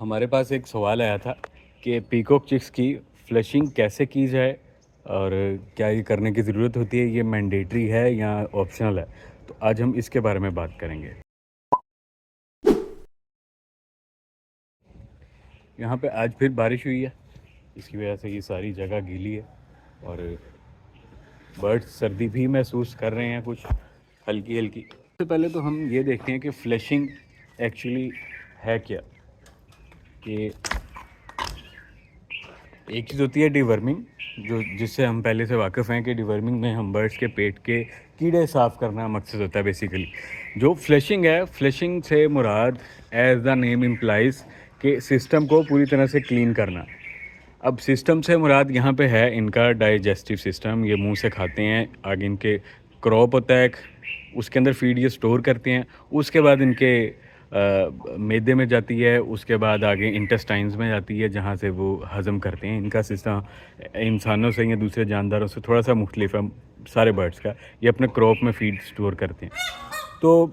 ہمارے پاس ایک سوال آیا تھا کہ پیکوک چکس کی فلیشنگ کیسے کی جائے اور کیا یہ کرنے کی ضرورت ہوتی ہے، یہ مینڈیٹری ہے یا آپشنل ہے. تو آج ہم اس کے بارے میں بات کریں گے. یہاں پہ آج پھر بارش ہوئی ہے، اس کی وجہ سے یہ ساری جگہ گیلی ہے اور برڈز سردی بھی محسوس کر رہے ہیں کچھ ہلکی ہلکی. سب سے پہلے تو ہم یہ دیکھتے ہیں کہ فلیشنگ ایکچولی ہے کیا. کہ ایک چیز ہوتی ہے ڈی ورمنگ، جس سے ہم پہلے سے واقف ہیں کہ ڈی ورمنگ میں ہم برڈس کے پیٹ کے کیڑے صاف کرنا مقصد ہوتا ہے بیسیکلی. جو فلیشنگ ہے، فلیشنگ سے مراد ایز دا نیم امپلائز کہ سسٹم کو پوری طرح سے کلین کرنا. اب سسٹم سے مراد یہاں پہ ہے ان کا ڈائجسٹیو سسٹم. یہ منہ سے کھاتے ہیں، آگے ان کے کراپ ہوتا ہے ایک، اس کے اندر فیڈ یہ سٹور کرتے ہیں، اس کے بعد ان کے معدے میں جاتی ہے، اس کے بعد آگے انٹسٹائنز میں جاتی ہے جہاں سے وہ ہضم کرتے ہیں. ان کا سسٹم انسانوں سے یا دوسرے جانداروں سے تھوڑا سا مختلف ہے سارے برڈس کا. یہ اپنے کراپ میں فیڈ سٹور کرتے ہیں. تو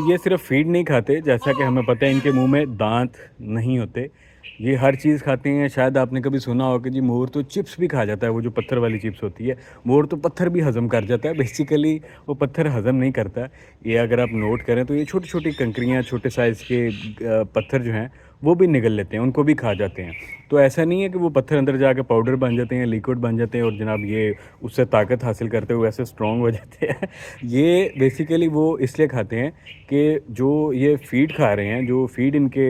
یہ صرف فیڈ نہیں کھاتے، جیسا کہ ہمیں پتہ ہے ان کے منہ میں دانت نہیں ہوتے، یہ ہر چیز کھاتے ہیں. شاید آپ نے کبھی سنا ہو کہ جی مور تو چپس بھی کھا جاتا ہے، وہ جو پتھر والی چپس ہوتی ہے، مور تو پتھر بھی ہضم کر جاتا ہے. بیسیکلی وہ پتھر ہضم نہیں کرتا. یہ اگر آپ نوٹ کریں تو یہ چھوٹی چھوٹی کنکریاں، چھوٹے سائز کے پتھر جو ہیں وہ بھی نگل لیتے ہیں، ان کو بھی کھا جاتے ہیں. تو ایسا نہیں ہے کہ وہ پتھر اندر جا کے پاؤڈر بن جاتے ہیں، لیکوڈ بن جاتے ہیں اور جناب یہ اس سے طاقت حاصل کرتے ہوئے ایسے اسٹرانگ ہو جاتے ہیں. یہ بیسیکلی وہ اس لیے کھاتے ہیں کہ جو یہ فیڈ کھا رہے ہیں، جو فیڈ ان کے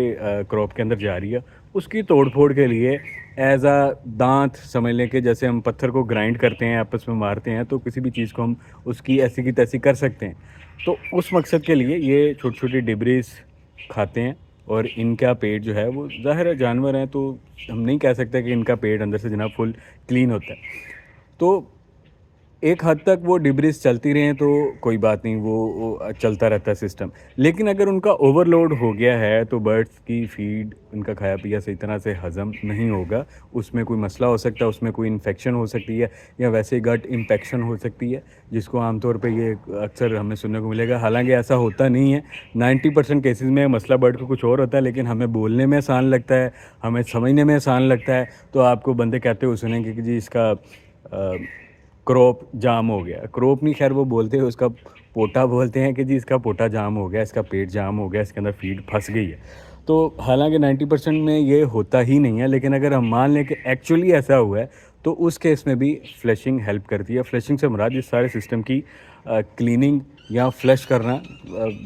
کراپ کے اندر جا رہی ہے، اس کی توڑ پھوڑ کے لیے ایز اے دانت سمجھ لیں کہ جیسے ہم پتھر کو گرائنڈ کرتے ہیں، آپس میں مارتے ہیں، تو کسی بھی چیز کو ہم اس کی ایسی کی تیسی کر سکتے ہیں. تو اس مقصد کے لیے یہ چھوٹی چھوٹی ڈبریز کھاتے ہیں. اور ان کا پیٹ جو ہے وہ ظاہر ہے جانور ہیں تو ہم نہیں کہہ سکتے کہ ان کا پیٹ اندر سے جناب فل کلین ہوتا ہے. تو ایک حد تک وہ ڈبریز چلتی رہیں تو کوئی بات نہیں، وہ چلتا رہتا ہے سسٹم. لیکن اگر ان کا اوور لوڈ ہو گیا ہے تو برڈس کی فیڈ، ان کا کھایا پیا صحیح طرح سے ہضم نہیں ہوگا. اس میں کوئی مسئلہ ہو سکتا ہے، اس میں کوئی انفیکشن ہو سکتی ہے، یا ویسے گٹ انفیکشن ہو سکتی ہے، جس کو عام طور پہ یہ اکثر ہمیں سننے کو ملے گا. حالانکہ ایسا ہوتا نہیں ہے، 90% کیسز میں مسئلہ برڈ کو کچھ اور ہوتا ہے، لیکن ہمیں بولنے میں آسان لگتا ہے، ہمیں سمجھنے میں آسان لگتا ہے. تو آپ کو بندے کہتے ہوئے سنیں گے کہ جی اس کا کروپ جام ہو گیا. کروپ نہیں، خیر وہ بولتے ہیں اس کا پوٹا بولتے ہیں کہ جی اس کا پوٹا جام ہو گیا، اس کا پیٹ جام ہو گیا، اس کے اندر فیڈ پھنس گئی ہے. تو حالانکہ 90% میں یہ ہوتا ہی نہیں ہے، لیکن اگر ہم مان لیں کہ ایکچولی ایسا ہوا ہے تو اس کیس میں بھی فلیشنگ ہیلپ کرتی ہے. فلیشنگ سے مراد اس سارے سسٹم کی کلیننگ یا فلش کرنا،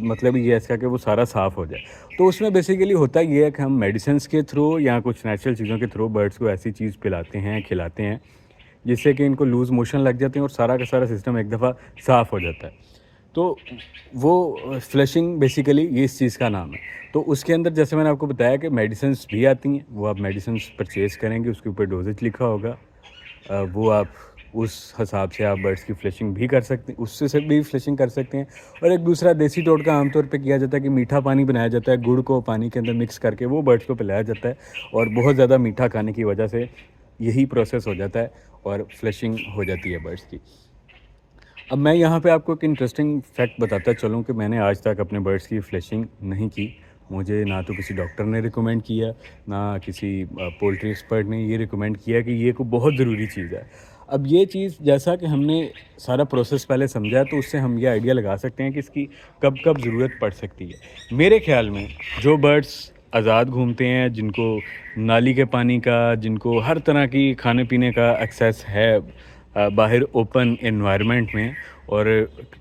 مطلب یہ اس کا کہ وہ سارا صاف ہو جائے. تو اس میں بیسیکلی ہوتا یہ ہے کہ ہم میڈیسنس کے تھرو یا کچھ نیچرل چیزوں کے تھرو برڈس کو ایسی چیز پلاتے ہیں، کھلاتے ہیں، جس سے کہ ان کو لوز موشن لگ جاتے ہیں اور سارا کا سارا سسٹم ایک دفعہ صاف ہو جاتا ہے. تو وہ فلیشنگ بیسیکلی یہ اس چیز کا نام ہے. تو اس کے اندر جیسے میں نے آپ کو بتایا کہ میڈیسنس بھی آتی ہیں، وہ آپ میڈیسنس پرچیز کریں گے، اس کے اوپر ڈوزیج لکھا ہوگا، وہ آپ اس حساب سے آپ برڈس کی فلیشنگ بھی کر سکتے ہیں، اس سے بھی فلیشنگ کر سکتے ہیں. اور ایک دوسرا دیسی ٹوٹکا عام طور پہ کیا جاتا ہے کہ میٹھا پانی بنایا جاتا ہے، گڑ کو پانی کے اندر مکس کر کے وہ برڈس کو پلایا جاتا ہے، اور بہت زیادہ میٹھا کھانے کی وجہ سے یہی پروسیس ہو جاتا ہے اور فلیشنگ ہو جاتی ہے برڈس کی. اب میں یہاں پہ آپ کو ایک انٹرسٹنگ فیکٹ بتاتا چلوں کہ میں نے آج تک اپنے برڈس کی فلیشنگ نہیں کی. مجھے نہ تو کسی ڈاکٹر نے ریکمینڈ کیا، نہ کسی پولٹری ایکسپرٹ نے یہ ریکمینڈ کیا کہ یہ کوئی بہت ضروری چیز ہے. اب یہ چیز جیسا کہ ہم نے سارا پروسیس پہلے سمجھا تو اس سے ہم یہ آئیڈیا لگا سکتے ہیں کہ اس کی کب کب ضرورت پڑ سکتی ہے. میرے خیال میں جو برڈس آزاد گھومتے ہیں، جن کو نالی کے پانی کا، جن کو ہر طرح کی کھانے پینے کا ایکسیس ہے باہر اوپن انوائرمنٹ میں، اور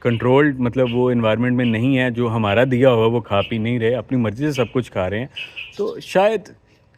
کنٹرولڈ مطلب وہ انوائرمنٹ میں نہیں ہے جو ہمارا دیا ہوا وہ کھا پی نہیں رہے، اپنی مرضی سے سب کچھ کھا رہے ہیں، تو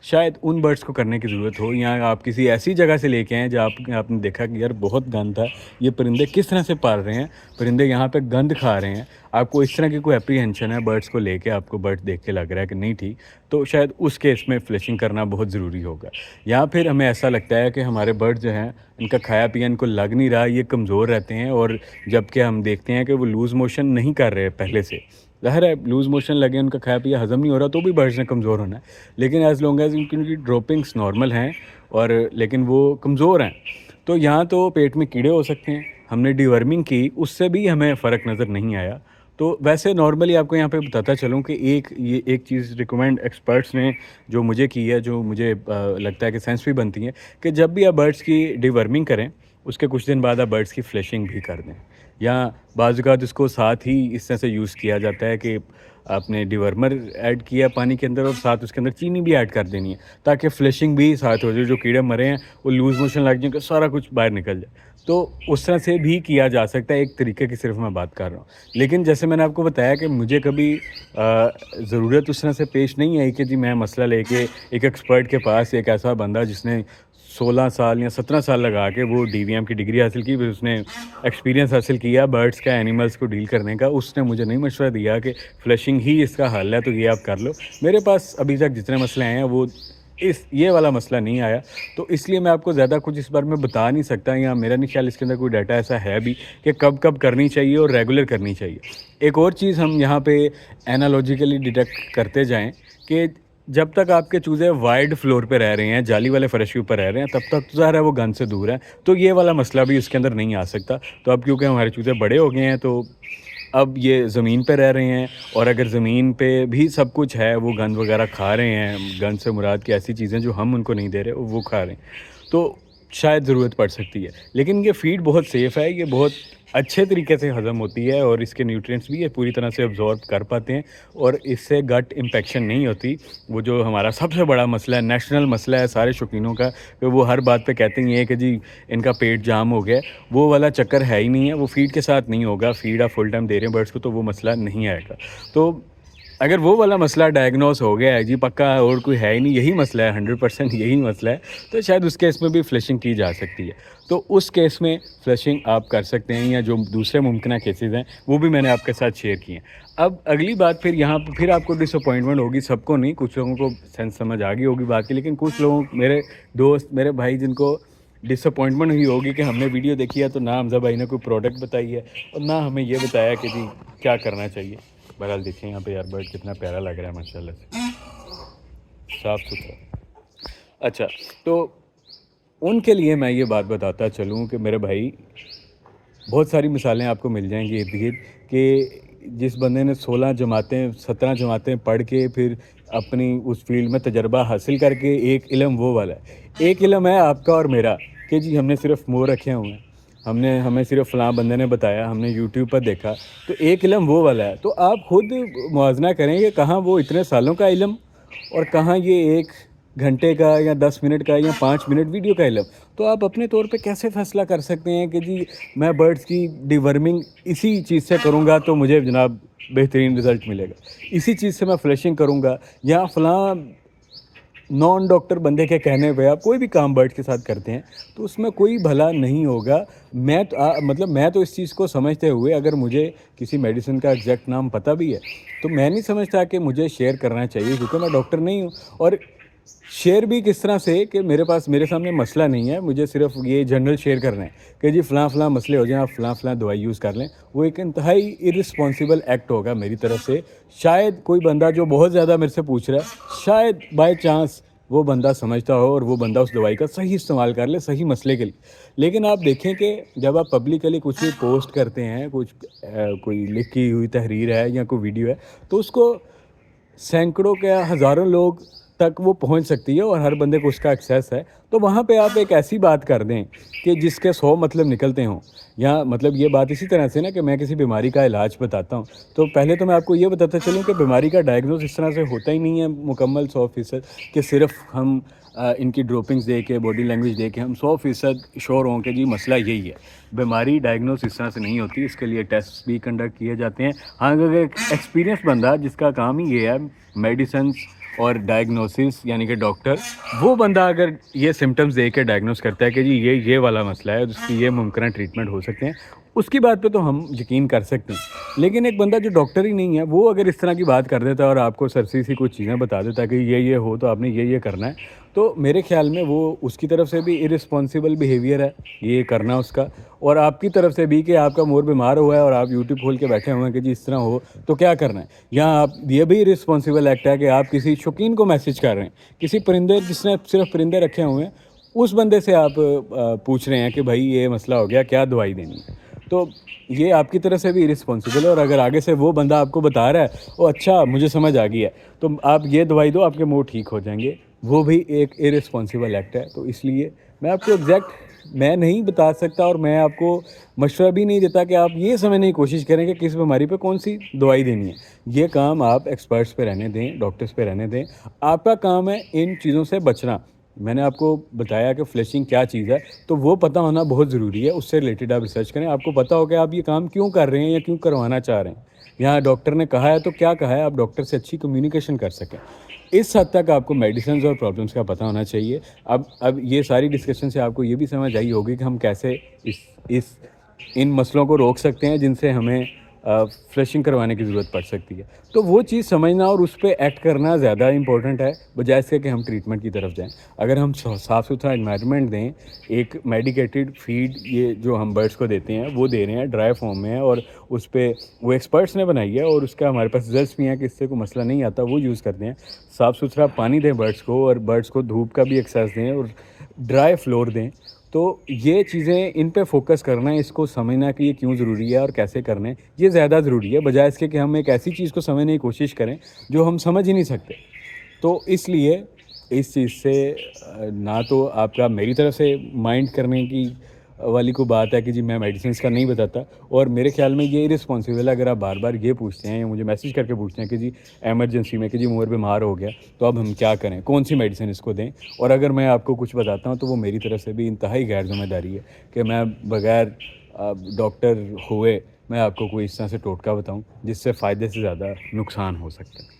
شاید ان برڈس کو کرنے کی ضرورت ہو. یا آپ کسی ایسی جگہ سے لے کے آئیں جہاں آپ نے دیکھا کہ یار بہت گند تھا، یہ پرندے کس طرح سے پال رہے ہیں، پرندے یہاں پہ گند کھا رہے ہیں، آپ کو اس طرح کی کوئی اپریہنشن ہے برڈس کو لے کے، آپ کو برڈ دیکھ کے لگ رہا ہے کہ نہیں ٹھیک، تو شاید اس کیس میں فلیشنگ کرنا بہت ضروری ہوگا. یا پھر ہمیں ایسا لگتا ہے کہ ہمارے برڈ جو ہیں ان کا کھایا پیا ان کو لگ نہیں رہا، یہ کمزور رہتے ہیں، اور جب کہ ہم دیکھتے ہیں کہ وہ لوز موشن نہیں کر رہے پہلے سے. ظاہر ہے لوز موشن لگے، ان کا کھایا پیا ہضم نہیں ہو رہا تو بھی برڈس نے کمزور ہونا ہے، لیکن ایز لانگ ایز ان کی ڈراپنگس نارمل ہیں اور لیکن وہ کمزور ہیں، تو یہاں تو پیٹ میں کیڑے ہو سکتے ہیں. ہم نے ڈی ورمنگ کی، اس سے بھی ہمیں فرق نظر نہیں آیا. تو ویسے نارملی آپ کو یہاں پہ بتاتا چلوں کہ ایک چیز ریکمینڈ ایکسپرٹس نے جو مجھے کی ہے، جو مجھے لگتا ہے کہ سینس بھی بنتی ہے، کہ جب بھی آپ برڈس کی ڈی ورمنگ کریں اس کے کچھ دن بعد آپ برڈس کی فلیشنگ بھی کر دیں، یا بعض اوقات اس کو ساتھ ہی اس طرح سے یوز کیا جاتا ہے کہ آپ نے ڈیورمر ایڈ کیا پانی کے اندر اور ساتھ اس کے اندر چینی بھی ایڈ کر دینی ہے تاکہ فلیشنگ بھی ساتھ ہو جائے، جو کیڑے مرے ہیں وہ لوز موشن لگ جائیں کہ سارا کچھ باہر نکل جائے۔ تو اس طرح سے بھی کیا جا سکتا ہے، ایک طریقے کی صرف میں بات کر رہا ہوں۔ لیکن جیسے میں نے آپ کو بتایا کہ مجھے کبھی ضرورت اس طرح سے پیش نہیں آئی کہ جی میں مسئلہ لے کے ایک ایکسپرٹ کے پاس، ایک ایسا بندہ جس نے 16 سال یا 17 سال لگا کے وہ ڈی وی ایم کی ڈگری حاصل کی، پھر اس نے ایکسپیرینس حاصل کیا برڈس کا، اینیملس کو ڈیل کرنے کا، اس نے مجھے نہیں مشورہ دیا کہ فلیشنگ ہی اس کا حل ہے تو یہ آپ کر لو۔ میرے پاس ابھی تک جتنے مسئلے آئے ہیں وہ یہ والا مسئلہ نہیں آیا، تو اس لیے میں آپ کو زیادہ کچھ اس بارے میں بتا نہیں سکتا، یا میرا نہیں خیال اس کے اندر کوئی ڈیٹا ایسا ہے بھی کہ کب کب کرنی چاہیے اور ریگولر کرنی چاہیے۔ ایک اور چیز ہم یہاں پہ اینالوجیکلی ڈیٹیکٹ کرتے جائیں کہ جب تک آپ کے چوزے وائڈ فلور پہ رہ رہے ہیں، جالی والے فرش کے اوپر رہ رہے ہیں، تب تک تو ظاہر ہے وہ گن سے دور ہے، تو یہ والا مسئلہ بھی اس کے اندر نہیں آ سکتا۔ تو اب کیونکہ ہمارے چوزے بڑے ہو گئے ہیں تو اب یہ زمین پہ رہ رہے ہیں، اور اگر زمین پہ بھی سب کچھ ہے، وہ گند وغیرہ کھا رہے ہیں، گند سے مراد کی ایسی چیزیں جو ہم ان کو نہیں دے رہے وہ کھا رہے ہیں، تو شاید ضرورت پڑ سکتی ہے۔ لیکن یہ فیڈ بہت سیف ہے، یہ بہت اچھے طریقے سے ہضم ہوتی ہے، اور اس کے نیوٹرینٹس بھی یہ پوری طرح سے ابزارب کر پاتے ہیں، اور اس سے گٹ انفیکشن نہیں ہوتی۔ وہ جو ہمارا سب سے بڑا مسئلہ ہے، نیشنل مسئلہ ہے سارے شوقینوں کا، کہ وہ ہر بات پہ کہتے ہیں کہ جی ان کا پیٹ جام ہو گیا، وہ والا چکر ہے ہی نہیں ہے، وہ فیڈ کے ساتھ نہیں ہوگا۔ فیڈ آپ فل ٹائم دے رہے ہیں برڈس کو تو وہ مسئلہ نہیں آئے گا۔ تو اگر وہ والا مسئلہ ڈائگنوز ہو گیا ہے جی پکا اور کوئی ہے ہی نہیں، یہی مسئلہ ہے، 100% یہی مسئلہ ہے، تو شاید اس کیس میں بھی فلیشنگ کی جا سکتی ہے۔ تو اس کیس میں فلیشنگ آپ کر سکتے ہیں، یا جو دوسرے ممکنہ کیسز ہیں وہ بھی میں نے آپ کے ساتھ شیئر کیے ہیں۔ اب اگلی بات پھر یہاں پھر آپ کو ڈس اپوائنٹمنٹ ہوگی، سب کو نہیں، کچھ لوگوں کو سینس سمجھ آ گئی ہوگی بات کی، لیکن کچھ لوگوں، میرے دوست، میرے بھائی، جن کو ڈس اپوائنٹمنٹ ہوئی ہوگی کہ ہم نے ویڈیو دیکھی ہے تو نہ حمزہ بھائی نے کوئی پروڈکٹ بتائی ہے اور نہ ہمیں یہ بتایا کہ جی کیا کرنا چاہیے۔ بہرحال دیکھیں یہاں پہ یار برڈ کتنا پیارا لگ رہا ہے ماشاءاللہ سے، صاف ستھرا۔ اچھا، تو ان کے لیے میں یہ بات بتاتا چلوں کہ میرے بھائی بہت ساری مثالیں آپ کو مل جائیں گی ارد گرد، کہ جس بندے نے 16 جماعتیں 17 جماعتیں پڑھ کے پھر اپنی اس فیلڈ میں تجربہ حاصل کر کے، ایک علم وہ والا ہے، ایک علم ہے آپ کا اور میرا کہ جی ہم نے صرف منہ رکھے ہوئے ہیں، ہمیں صرف فلاں بندے نے بتایا، ہم نے یوٹیوب پر دیکھا، تو ایک علم وہ والا ہے۔ تو آپ خود موازنہ کریں کہ کہاں وہ اتنے سالوں کا علم اور کہاں یہ 1 گھنٹے کا یا 10 منٹ کا یا 5 منٹ ویڈیو کا علم۔ تو آپ اپنے طور پہ کیسے فیصلہ کر سکتے ہیں کہ جی میں برڈس کی ڈی ورمنگ اسی چیز سے کروں گا تو مجھے جناب بہترین رزلٹ ملے گا، اسی چیز سے میں فلیشنگ کروں گا، یا فلاں نان ڈاکٹر بندے کے کہنے پہ آپ کوئی بھی کام برڈ کے ساتھ کرتے ہیں تو اس میں کوئی بھلا نہیں ہوگا۔ میں تو اس چیز کو سمجھتے ہوئے، اگر مجھے کسی میڈیسن کا ایگزیکٹ نام پتہ بھی ہے تو میں نہیں سمجھتا کہ مجھے شیئر کرنا چاہیے، کیونکہ میں ڈاکٹر نہیں ہوں، اور شیئر بھی کس طرح سے کہ میرے سامنے مسئلہ نہیں ہے، مجھے صرف یہ جنرل شیئر کرنا ہے کہ جی فلاں مسئلے ہو جائیں، آپ فلاں دوائی یوز کر لیں، وہ ایک انتہائی ارسپانسیبل ایکٹ ہوگا میری طرف سے۔ شاید کوئی بندہ جو بہت زیادہ میرے سے پوچھ رہا ہے، شاید بائی چانس وہ بندہ سمجھتا ہو اور وہ بندہ اس دوائی کا صحیح استعمال کر لے صحیح مسئلے کے لیے۔ لیکن آپ دیکھیں کہ جب آپ پبلکلی کچھ بھی پوسٹ کرتے ہیں، کوئی لکھی ہوئی تحریر ہے یا کوئی ویڈیو ہے، تو اس کو سینکڑوں کے ہزاروں لوگ تک وہ پہنچ سکتی ہے اور ہر بندے کو اس کا ایکسیس ہے۔ تو وہاں پہ آپ ایک ایسی بات کر دیں کہ جس کے 100 مطلب نکلتے ہوں، یا مطلب یہ بات اسی طرح سے نا کہ میں کسی بیماری کا علاج بتاتا ہوں تو پہلے تو میں آپ کو یہ بتاتا چلوں کہ بیماری کا ڈائگنوز اس طرح سے ہوتا ہی نہیں ہے مکمل 100% کہ صرف ہم ان کی ڈروپنگز دے کے، باڈی لینگویج دے کے ہم 100% شور ہوں کہ جی مسئلہ یہی ہے۔ بیماری ڈائگنوز اس طرح سے نہیں ہوتی، اس کے لیے ٹیسٹ بھی کنڈکٹ کیے جاتے ہیں۔ ہاں، اگر ایک ایکسپیرینس بندہ جس کا کام ہی یہ ہے میڈیسنس اور ڈائگنوسس، یعنی کہ ڈاکٹر، وہ بندہ اگر یہ سمٹمز دے کے ڈائگنوز کرتا ہے کہ جی یہ والا مسئلہ ہے، اس کی یہ ممکنہ ٹریٹمنٹ ہو سکتے ہیں، اس کی بات پہ تو ہم یقین کر سکتے ہیں۔ لیکن ایک بندہ جو ڈاکٹر ہی نہیں ہے، وہ اگر اس طرح کی بات کر دیتا ہے اور آپ کو سرسی سی کچھ چیزیں بتا دیتا ہے کہ یہ ہو تو آپ نے یہ کرنا ہے، تو میرے خیال میں وہ اس کی طرف سے بھی ارسپانسیبل بیہیویئر ہے یہ کرنا اس کا، اور آپ کی طرف سے بھی کہ آپ کا مور بیمار ہوا ہے اور آپ یوٹیوب کھول کے بیٹھے ہوئے ہیں کہ جی اس طرح ہو تو کیا کرنا ہے، یا آپ یہ بھی ارسپانسیبل ایکٹ ہے کہ آپ کسی شوقین کو میسج کر رہے ہیں، کسی پرندے جس نے صرف پرندے رکھے ہوئے ہیں اس بندے سے آپ پوچھ رہے ہیں کہ بھائی یہ مسئلہ ہو گیا، کیا دوائی دینی ہے۔ تو یہ آپ کی طرف سے بھی irresponsible ہے. اور اگر آگے سے وہ بندہ آپ کو بتا رہا ہے او اچھا مجھے سمجھ آ گئی ہے تو آپ یہ دوائی دو آپ کے منہ ٹھیک ہو جائیں گے, وہ بھی ایک irresponsible ایکٹ ہے. تو اس لیے میں آپ کو ایگزیکٹ میں نہیں بتا سکتا, اور میں آپ کو مشورہ بھی نہیں دیتا کہ آپ یہ سمجھنے کی کوشش کریں کہ کس بیماری پہ کون سی دوائی دینی ہے. یہ کام آپ ایکسپرٹس پہ رہنے دیں, ڈاکٹرس پہ رہنے دیں. آپ کا کام ہے ان چیزوں سے بچنا. میں نے آپ کو بتایا کہ فلیشنگ کیا چیز ہے, تو وہ پتہ ہونا بہت ضروری ہے. اس سے ریلیٹڈ آپ ریسرچ کریں, آپ کو پتہ ہو کہ آپ یہ کام کیوں کر رہے ہیں یا کیوں کروانا چاہ رہے ہیں. یہاں ڈاکٹر نے کہا ہے تو کیا کہا ہے, آپ ڈاکٹر سے اچھی کمیونیکیشن کر سکیں. اس حد تک آپ کو میڈیسنز اور پرابلمس کا پتہ ہونا چاہیے. اب یہ ساری ڈسکشن سے آپ کو یہ بھی سمجھ آئی ہوگی کہ ہم کیسے ان مسئلوں کو روک سکتے ہیں جن سے ہمیں فلشنگ کروانے کی ضرورت پڑ سکتی ہے. تو وہ چیز سمجھنا اور اس پہ ایکٹ کرنا زیادہ امپورٹنٹ ہے بجائے اس کے کہ ہم ٹریٹمنٹ کی طرف جائیں. اگر ہم صاف ستھرا انوائرمنٹ دیں, ایک میڈیکیٹڈ فیڈ یہ جو ہم برڈس کو دیتے ہیں وہ دے رہے ہیں ڈرائی فارم میں, اور اس پہ وہ ایکسپرٹس نے بنائی ہے اور اس کا ہمارے پاس رزلٹس بھی ہیں کہ اس سے کوئی مسئلہ نہیں آتا, وہ یوز کرتے ہیں. صاف ستھرا پانی دیں برڈس کو, اور برڈس کو دھوپ کا بھی ایکسیس دیں, اور ڈرائی فلور دیں. تو یہ چیزیں ان پہ فوکس کرنا ہے, اس کو سمجھنا کہ یہ کیوں ضروری ہے اور کیسے کرنا ہے, یہ زیادہ ضروری ہے بجائے اس کے کہ ہم ایک ایسی چیز کو سمجھنے کی کوشش کریں جو ہم سمجھ ہی نہیں سکتے. تو اس لیے اس چیز سے نہ تو آپ کا میری طرف سے مائنڈ کرنے کی والی کو بات ہے کہ جی میں میڈیسنس کا نہیں بتاتا, اور میرے خیال میں یہ رسپانسیبل ہے اگر آپ بار بار یہ پوچھتے ہیں یا مجھے میسیج کر کے پوچھتے ہیں کہ جی ایمرجنسی میں کہ جی عمر بیمار ہو گیا تو اب ہم کیا کریں, کون سی میڈیسن اس کو دیں. اور اگر میں آپ کو کچھ بتاتا ہوں تو وہ میری طرف سے بھی انتہائی غیر ذمہ داری ہے کہ میں بغیر ڈاکٹر ہوئے میں آپ کو کوئی اس طرح سے ٹوٹکا بتاؤں جس سے فائدے سے زیادہ نقصان ہو سکتا ہے.